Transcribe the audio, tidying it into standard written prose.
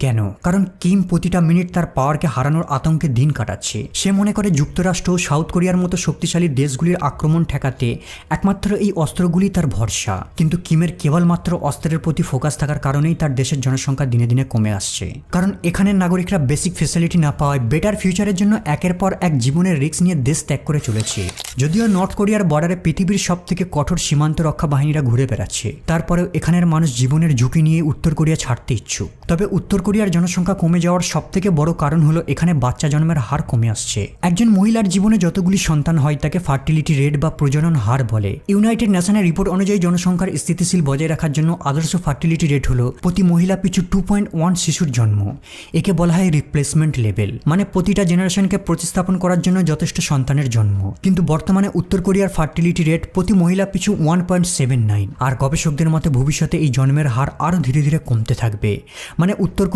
কেন? কারণ কিম প্রতিটা মিনিট তার পাওয়ারকে হারানোর আতঙ্কে দিন কাটাচ্ছে। সে মনে করে যুক্তরাষ্ট্র ও সাউথ কোরিয়ার মতো শক্তিশালী দেশগুলির আক্রমণ ঠেকাতে একমাত্র এই অস্ত্রগুলি তার ভরসা। কিন্তু কিমের কেবলমাত্র অস্ত্রের প্রতি ফোকাস থাকার কারণেই তার দেশের জনসংখ্যা দিনে দিনে কমে আসছে। কারণ এখানের নাগরিকরা বেসিক ফ্যাসিলিটি না পাওয়ায় বেটার ফিউচারের জন্য একের পর এক জীবনের রিস্ক নিয়ে দেশ ত্যাগ করে চলেছে। যদিও নর্থ কোরিয়ার বর্ডারে পৃথিবীর সব থেকে কঠোর সীমান্ত রক্ষা বাহিনীরা ঘুরে বেড়াচ্ছে, তারপরেও এখানের মানুষ জীবনের ঝুঁকি নিয়ে উত্তর কোরিয়া ছাড়তে ইচ্ছুক। তবে উত্তর কোরিয়ার জনসংখ্যা কমে যাওয়ার সব থেকে বড় কারণ হলো এখানে বাচ্চা জন্মের হার কমে আসছে। একজন মহিলার জীবনে যতগুলি সন্তান হয় তাকে ফার্টিলিটি রেট বা প্রজনন হার বলে। ইউনাইটেড নেশনের রিপোর্ট অনুযায়ী জনসংখ্যার স্থিতিশীল বজায় রাখার জন্য আদর্শ ফার্টিলিটি রেট হলো প্রতি মহিলা পিছু 2.1 শিশুর জন্ম। একে বলা হয় রিপ্লেসমেন্ট লেভেল, মানে প্রতিটা জেনারেশনকে প্রতিস্থাপন করার জন্য যথেষ্ট সন্তানের জন্ম। কিন্তু বর্তমানে উত্তর কোরিয়ার ফার্টিলিটি রেট প্রতি মহিলা পিছু 1.79, আর গবেষকদের মতে ভবিষ্যতে এই জন্মের হার আরও ধীরে ধীরে কমতে থাকবে। মানে উত্তর কোরিয়া